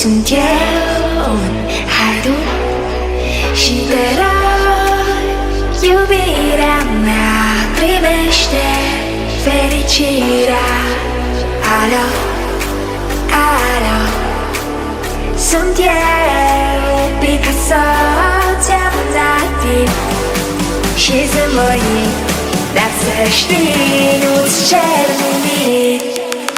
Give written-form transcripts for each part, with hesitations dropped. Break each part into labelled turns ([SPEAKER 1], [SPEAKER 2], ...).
[SPEAKER 1] sunt eu în haidut și te rog, iubirea mea, primește fericirea. Alo, alo, sunt eu, Picasso, ți-am dat timp și zâmbăit, dar să știi, nu-ți cer nimic.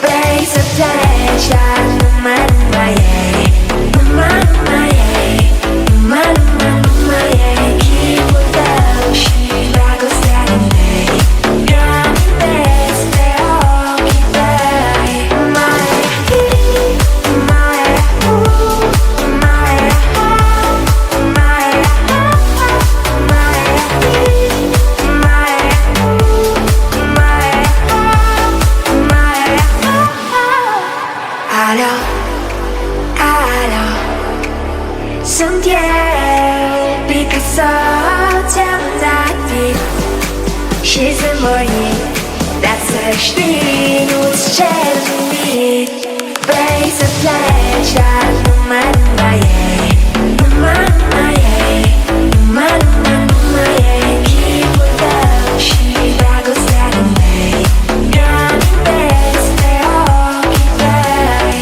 [SPEAKER 1] Vrei să pleci, dar numai ei, numai ei, numai ei, chipul tău și dragostea din tei. Eu amintesc pe ochii tăi. Mai alo, alo, sunt eu, Picasso, ți-am dat timp și zâmbăit, dar să știi, nu-ți cer nimic. Vrei să pleci, dar numai ei, numai ei, numai ei, chipul tău și dragostea din tei. Eu amintesc pe ochii tăi.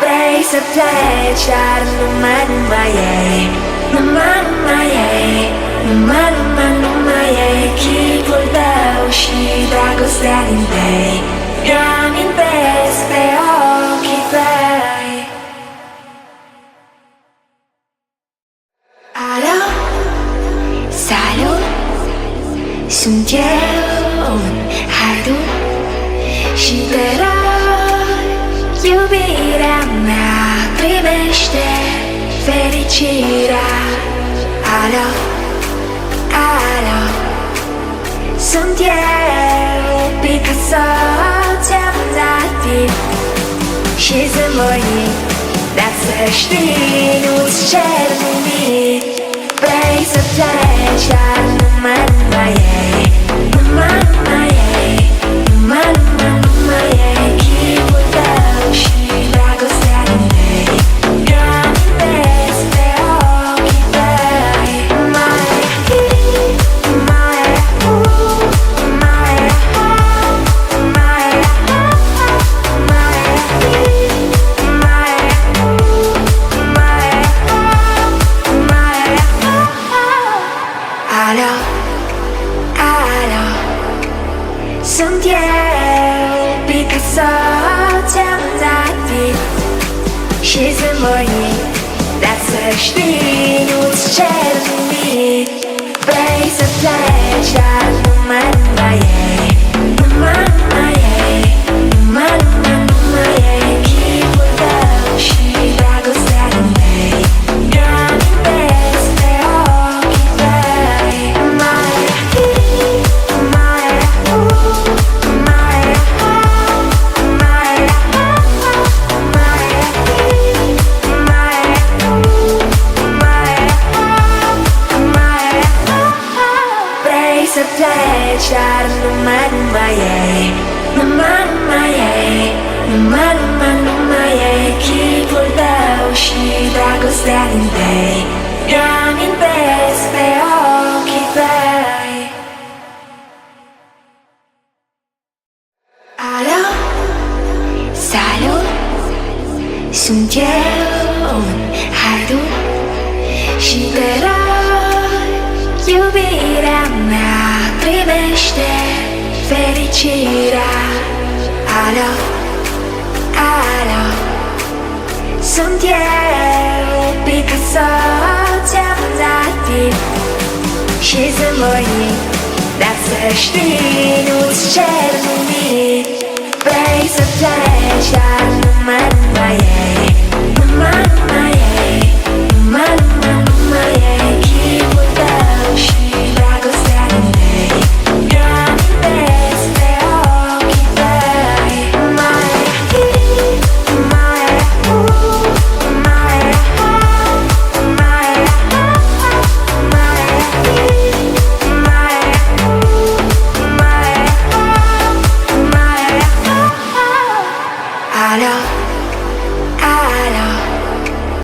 [SPEAKER 1] Vrei să pleci, dar numai ei, numai ei, numai ei, chipul tău și dragostea din tei. Eu amintesc pe ochii tăi. Alo, salut, sunt eu în haidut și te rog, iubirea mea, primește fericirea. Alo, alo, sunt eu, Picasso, ți-am dat timp și zâmbăit, dar să știi, nu-ți cer nimic. Vrei să pleci, dar numai ei, numai ei, numai ei, chipul tău și dragostea din tei. Eu amintesc pe ochii tăi. Alo, alo, sunt eu, Picasso, ți-am dat timp și zâmbăit, dar să știi, nu-ți cer nimic. Vrei să pleci, dar numai ei, numai ei, numai ei, chipul tău și dragostea din tei. Eu amintesc pe ochii tăi. Vrei să pleci, dar numai ei, numai ei, numai ei, chipul tău și dragostea din tei. Eu amintesc pe ochii tăi. Alo, salut, sunt eu în haidut și te rog, iubirea mea, primește fericirea. Alo, alo, sunt eu, Picasso, ți-am dat timp și zâmbăit, dar să știi, nu-ți cer nimic. Vrei să pleci, dar numai ei, numai ei, numai ei, chipul tău și dragostea din tei. Eu amintesc pe ochii tăi. Mai полет.